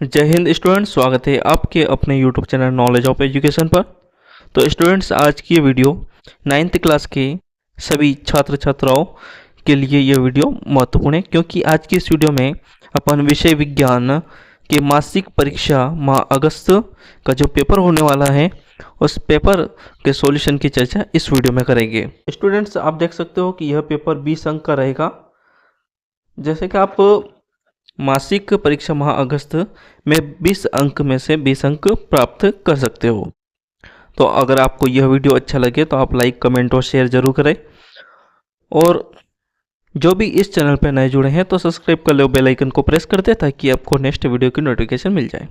जय हिंद स्टूडेंट्स, स्वागत है आपके अपने YouTube channel knowledge of education पर। तो स्टूडेंट्स, आज की ये वीडियो 9th क्लास के सभी छात्र छात्राओं के लिए ये वीडियो महत्वपूर्ण है, क्योंकि आज की इस वीडियो में अपन विषय विज्ञान के मासिक परीक्षा माह अगस्त का जो पेपर होने वाला है उस पेपर के सॉल्यूशन की चर्चा इस वीडियो में करेंगे। स्टूडेंट्स, आप देख सकते हो कि यह पेपर 20 अंक का रहेगा। जैसे कि आप मासिक परीक्षा माह अगस्त में 20 अंक में से 20 अंक प्राप्त कर सकते हो। तो अगर आपको यह वीडियो अच्छा लगे तो आप लाइक, कमेंट और शेयर जरूर करें। और जो भी इस चैनल पर नए जुड़े हैं तो सब्सक्राइब कर लो, बेल आइकन को प्रेस कर दे ताकि आपको नेक्स्ट वीडियो की नोटिफिकेशन मिल जाए।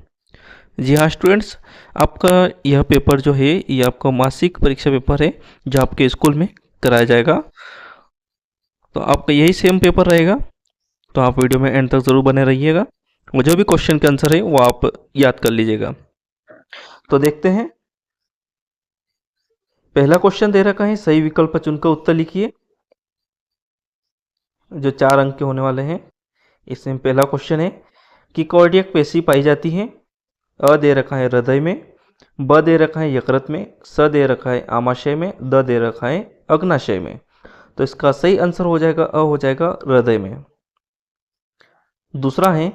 जी हाँ स्टूडेंट्स, आपका यह पेपर जो है ये आपका मासिक परीक्षा पेपर है जो आपके स्कूल में कराया जाएगा। तो आपका यही सेम पेपर रहेगा, तो आप वीडियो में एंड तक ज़रूर बने रहिएगा और जो भी क्वेश्चन के आंसर है वो आप याद कर लीजिएगा। तो देखते हैं, पहला क्वेश्चन दे रखा है, सही विकल्प चुनकर उत्तर लिखिए, जो 4 अंक के होने वाले हैं। इसमें पहला क्वेश्चन है कि कार्डियक पेशी पाई जाती है। अ दे रखा है हृदय में, ब दे रखा है यकृत में, स दे रखा है आमाशय में, द दे रखा है अग्नाशय में। तो इसका सही आंसर हो जाएगा अ, हो जाएगा हृदय में। दूसरा है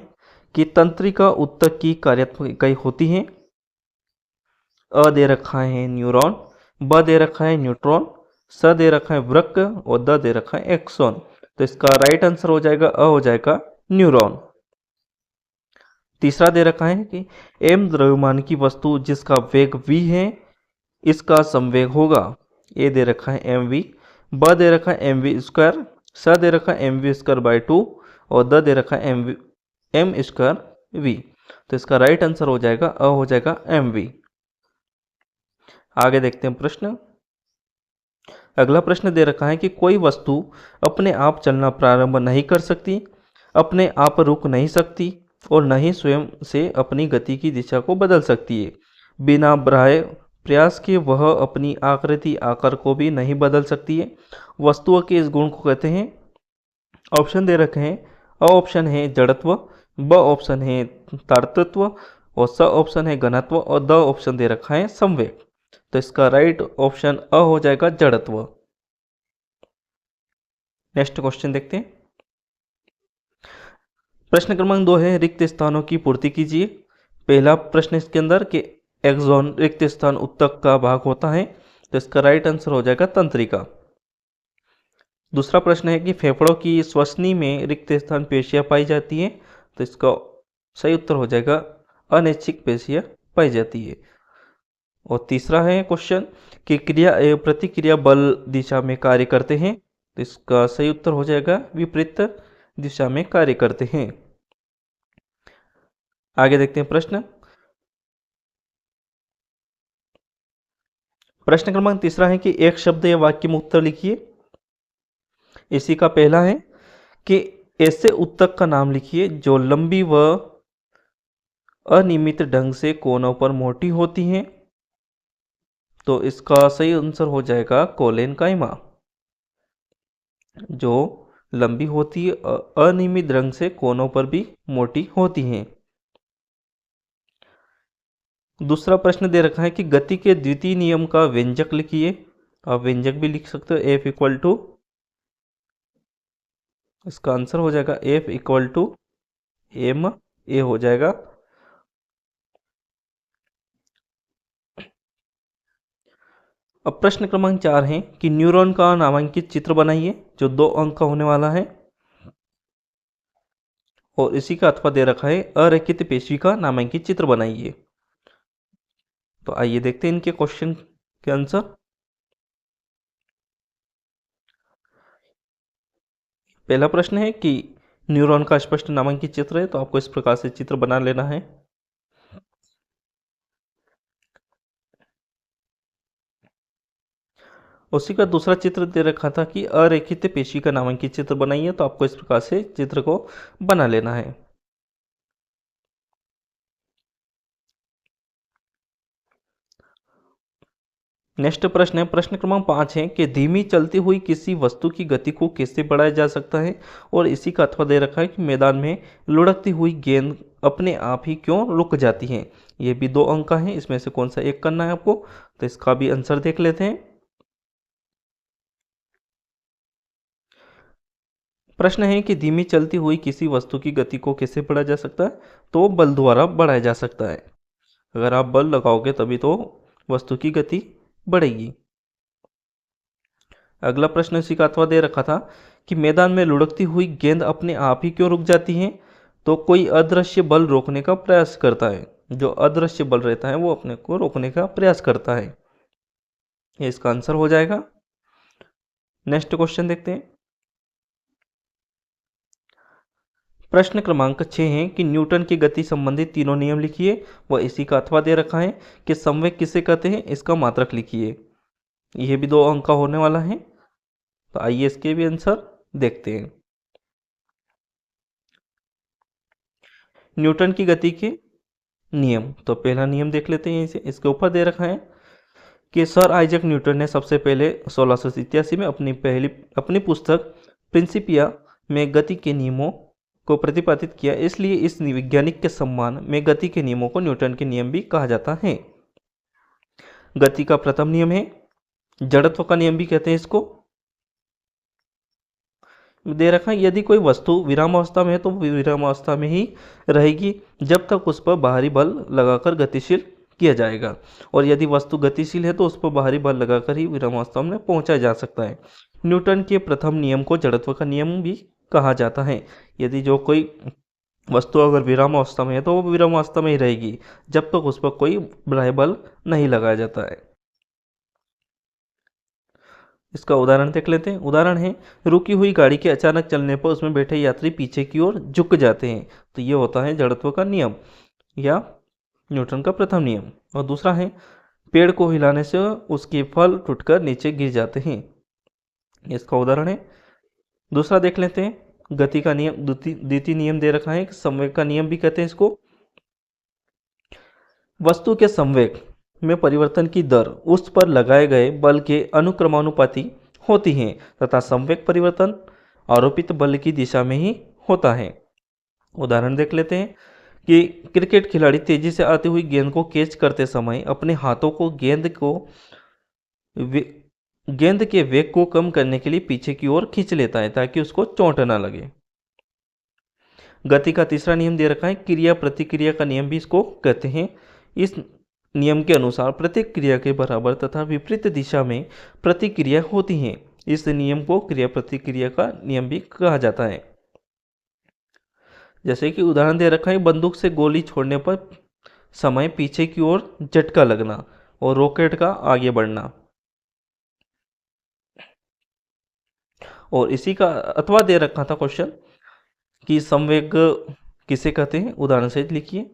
कि तंत्रिका ऊतक की कार्यात्मक इकाई होती है। अ दे रखा है न्यूरॉन, ब दे रखा है न्यूट्रॉन, स दे रखा है वृक्क और द दे रखा है एक्सॉन। तो इसका राइट आंसर हो जाएगा अ, हो जाएगा न्यूरॉन। तीसरा दे रखा है कि m द्रव्यमान की वस्तु जिसका वेग v है इसका संवेग होगा। ए दे रखा है mv, ब दे रखा है mv स्क्वायर, स दे रखा है mv स्क्वायर बाई 2 और द दे रखा है m स्क्वायर v। तो इसका राइट आंसर हो जाएगा अ, हो जाएगा mv। आगे देखते हैं प्रश्न। अगला प्रश्न दे रखा है कि कोई वस्तु अपने आप चलना प्रारंभ नहीं कर सकती, अपने आप रुक नहीं सकती और न ही स्वयं से अपनी गति की दिशा को बदल सकती है। बिना बाह्य प्रयास के वह अपनी आकृति आकार को भी नहीं बदल सकती है। वस्तुओं के इस गुण को कहते हैं। ऑप्शन दे रखे हैं, अ ऑप्शन है जड़त्व, ब ऑप्शन है ताड़तत्व और स ऑप्शन है घनत्व और द ऑप्शन दे रखा है संवेग। तो इसका राइट ऑप्शन अ हो जाएगा जड़त्व। नेक्स्ट क्वेश्चन देखते हैं। प्रश्न क्रमांक 2 है, रिक्त स्थानों की पूर्ति कीजिए। पहला प्रश्न इसके अंदर कि एक्सॉन रिक्त स्थान ऊतक का भाग होता है, तो इसका राइट आंसर हो जाएगा तंत्रिका। दूसरा प्रश्न है कि फेफड़ों की श्वसनी में रिक्त स्थान पेशियां पाई जाती हैं, तो इसका सही उत्तर हो जाएगा अनैच्छिक पेशियां पाई जाती है। और तीसरा है क्वेश्चन कि क्रिया एवं प्रतिक्रिया बल दिशा में कार्य करते हैं, तो इसका सही उत्तर हो जाएगा विपरीत दिशा में कार्य करते हैं। आगे देखते हैं प्रश्न। प्रश्न क्रमांक तीसरा है कि एक शब्द या वाक्य में उत्तर लिखिए। इसी का पहला है कि ऐसे ऊतक का नाम लिखिए जो लंबी व अनियमित ढंग से कोनों पर मोटी होती हैं, तो इसका सही आंसर हो जाएगा कोलेनकाइमा। जो लंबी होती है, अनियमित ढंग से कोनों पर भी मोटी होती हैं। दूसरा प्रश्न दे रखा है कि गति के द्वितीय नियम का व्यंजक लिखिए। आप व्यंजक भी लिख सकते हो, एफ इक्वल टू, इसका आंसर हो जाएगा F equal to M A हो जाएगा। अब प्रश्न क्रमांक 4 है कि न्यूरॉन का नामांकित चित्र बनाइए, जो 2 अंक का होने वाला है। और इसी का अथवा दे रखा है अरेखित पेशी का नामांकित चित्र बनाइए। तो आइए देखते हैं इनके क्वेश्चन के आंसर। पहला प्रश्न है कि न्यूरॉन का स्पष्ट नामांकित चित्र है, तो आपको इस प्रकार से चित्र बना लेना है। उसी का दूसरा चित्र दे रखा था कि अरेखित पेशी का नामांकित चित्र बनाइए, तो आपको इस प्रकार से चित्र को बना लेना है। नेक्स्ट प्रश्न है, प्रश्न क्रमांक 5 है कि धीमी चलती हुई किसी वस्तु की गति को कैसे बढ़ाया जा सकता है, और इसी का अथवा दे रखा है कि मैदान में लुढ़कती हुई गेंद अपने आप ही क्यों रुक जाती है। ये भी 2 अंक का है, इसमें से कौन सा एक करना है आपको, तो इसका भी आंसर देख लेते हैं। प्रश्न है कि धीमी चलती हुई किसी वस्तु की गति को कैसे बढ़ाया जा सकता है, तो बल द्वारा बढ़ाया जा सकता है। अगर आप बल लगाओगे तभी तो वस्तु की गति बढ़ेगी। अगला प्रश्न इसी का अथवा दे रखा था कि मैदान में लुढ़कती हुई गेंद अपने आप ही क्यों रुक जाती है, तो कोई अदृश्य बल रोकने का प्रयास करता है। जो अदृश्य बल रहता है वो अपने को रोकने का प्रयास करता है, ये इसका आंसर हो जाएगा। नेक्स्ट क्वेश्चन देखते हैं। प्रश्न क्रमांक 6 है कि न्यूटन की गति संबंधी तीनों नियम लिखिए, वह इसी का अथवा दे रखा है कि संवेग किसे कहते हैं, इसका मात्रक लिखिए। यह भी 2 अंक का होने वाला है, तो आइए इसके भी आंसर देखते हैं। न्यूटन की गति के नियम, तो पहला नियम देख लेते हैं। इसे इसके ऊपर दे रखा है कि सर आइजैक न्यूटन ने सबसे पहले 1687 में अपनी पुस्तक प्रिंसिपिया में गति के नियमों को प्रतिपादित किया, इसलिए इस वैज्ञानिक के सम्मान में गति के नियमों को न्यूटन के नियम भी कहा जाता है। गति का प्रथम नियम है, जड़त्व का नियम भी कहते हैं इसको। दे रखा है यदि कोई वस्तु विरामावस्था में है तो विरामावस्था में ही रहेगी जब तक उस पर बाहरी बल लगाकर गतिशील किया जाएगा, और यदि वस्तु गतिशील है तो उस पर बाहरी बल लगाकर ही विरामावस्था में पहुंचाया जा सकता है। न्यूटन के प्रथम नियम को जड़त्व का नियम भी कहा जाता है। यदि जो कोई वस्तु अगर विरामावस्था में है तो वो विरामावस्था में ही रहेगी जब तक उस पर कोई बाह्य बल नहीं लगाया जाता है। इसका उदाहरण देख लेते हैं। उदाहरण है, रुकी हुई गाड़ी के अचानक चलने पर उसमें बैठे यात्री पीछे की ओर झुक जाते हैं, तो ये होता है जड़त्व का नियम या न्यूटन का प्रथम नियम। और दूसरा है, पेड़ को हिलाने से उसके फल टूटकर नीचे गिर जाते हैं, इसका उदाहरण है। दूसरा देख लेते हैं, गति का नियम द्वितीय नियम दे रखा है, संवेग का नियम भी कहते हैं इसको। वस्तु के संवेग में परिवर्तन की दर उस पर लगाए गए बल के अनुक्रमानुपाती होती है तथा संवेग परिवर्तन आरोपित बल की दिशा में ही होता है। उदाहरण देख लेते हैं कि क्रिकेट खिलाड़ी तेजी से आती हुई गेंद को कैच करते समय अपने हाथों को गेंद के वेग को कम करने के लिए पीछे की ओर खींच लेता है ताकि उसको चोट ना लगे। गति का तीसरा नियम दे रखा है, क्रिया प्रतिक्रिया का नियम भी इसको कहते हैं। इस नियम के अनुसार प्रत्येक क्रिया के बराबर तथा विपरीत दिशा में प्रतिक्रिया होती है। इस नियम को क्रिया प्रतिक्रिया का नियम भी कहा जाता है। जैसे कि उदाहरण दे रखा है, बंदूक से गोली छोड़ने पर समय पीछे की ओर झटका लगना और रॉकेट का आगे बढ़ना। और इसी का अथवा दे रखा था क्वेश्चन कि संवेग किसे कहते हैं, उदाहरण सहित लिखिए।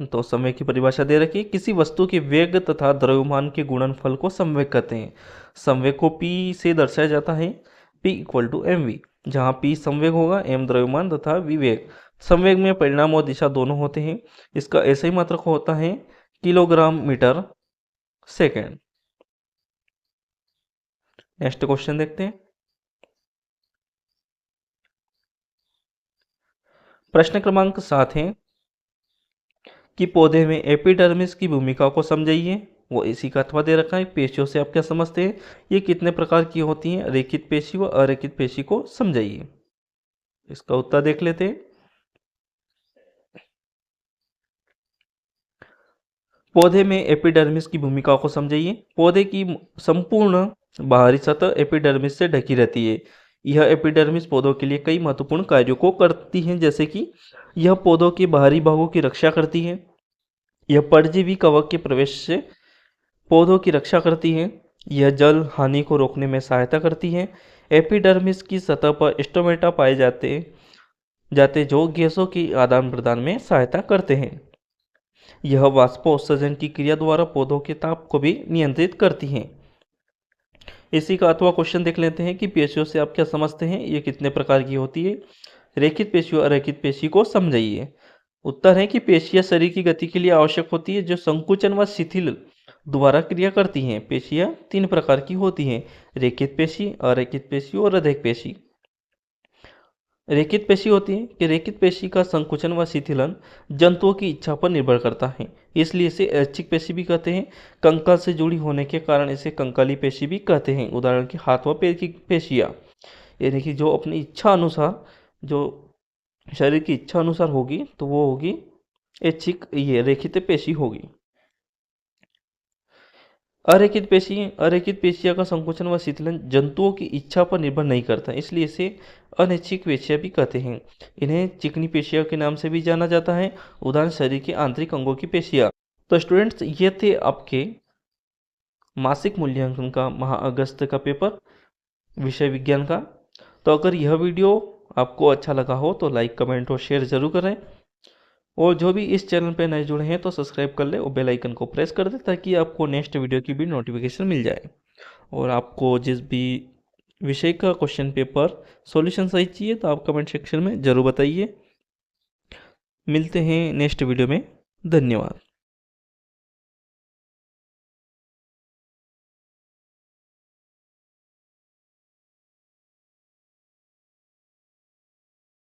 तो संवेग की परिभाषा दे रखी है, किसी वस्तु के वेग तथा द्रव्यमान के गुणनफल को संवेग कहते हैं। संवेग को P से दर्शाया जाता है, P = mv, जहाँ P संवेग होगा, m द्रव्यमान तथा v वेग। संवेग में परिणाम और दिशा दोनों होते हैं। इसका ऐसा ही मात्रक होता है kilogram metre second. Next question देखते हैं। प्रश्न क्रमांक 7 है कि पौधे में एपिडर्मिस की भूमिका को समझाइए, वो इसी का अथवा दे रखा है। पेशियों से आप क्या समझते हैं, ये कितने प्रकार की होती हैं, रेखित पेशी व अरेखित पेशी को समझाइए। इसका उत्तर देख लेते हैं। पौधे में एपिडर्मिस की भूमिका को समझाइए। पौधे की संपूर्ण बाहरी सतह एपिडर्मिस से ढकी रहती है। यह एपिडर्मिस पौधों के लिए कई महत्वपूर्ण कार्यों को करती है, जैसे कि यह पौधों के बाहरी भागों की रक्षा करती है, यह परजीवी कवक के प्रवेश से पौधों की रक्षा करती है, यह जल हानि को रोकने में सहायता करती है। एपिडर्मिस की सतह पर स्टोमेटा पाए जाते जो गैसों की आदान प्रदान में सहायता करते हैं। यह वाष्पोत्सर्जन की क्रिया द्वारा पौधों के ताप को भी नियंत्रित करती हैं। इसी का अथवा क्वेश्चन देख लेते हैं कि पेशियों से आप क्या समझते हैं, ये कितने प्रकार की होती है। रेखित पेशी और अरेखित पेशी को समझाइए। उत्तर है कि पेशियां शरीर की गति के लिए आवश्यक होती है जो संकुचन व शिथिल दोबारा क्रिया करती हैं। पेशियाँ 3 प्रकार की होती हैं, रेखित पेशी, अरेखित पेशी और अधिक पेशी। रेखित पेशी होती है कि रेखित पेशी का संकुचन व शिथिलन जंतुओं की इच्छा पर निर्भर करता है, इसलिए इसे ऐच्छिक पेशी भी कहते हैं। कंकाल से जुड़ी होने के कारण इसे कंकाली पेशी भी कहते हैं। उदाहरण के हाथ व पैर की पेशियाँ, यानी कि जो अपनी इच्छा अनुसार, जो शरीर की इच्छा अनुसार होगी तो वो होगी ऐच्छिक, ये रेखित पेशी होगी। अरेखित पेशिया का संकुचन व शिथिलन जंतुओं की इच्छा पर निर्भर नहीं करता, इसलिए इसे अनैच्छिक पेशियां भी कहते हैं। इन्हें चिकनी पेशिया के नाम से भी जाना जाता है। उदाहरण शरीर के आंतरिक अंगों की पेशियां। तो स्टूडेंट्स, ये थे आपके मासिक मूल्यांकन का माह अगस्त का पेपर विषय विज्ञान का। तो अगर यह वीडियो आपको अच्छा लगा हो तो लाइक, कमेंट और शेयर जरूर करें। और जो भी इस चैनल पे नए जुड़े हैं तो सब्सक्राइब कर ले और बेल आइकन को प्रेस कर दे, ताकि आपको नेक्स्ट वीडियो की भी नोटिफिकेशन मिल जाए। और आपको जिस भी विषय का क्वेश्चन पेपर सॉल्यूशन सही चाहिए तो आप कमेंट सेक्शन में ज़रूर बताइए। मिलते हैं नेक्स्ट वीडियो में। धन्यवाद।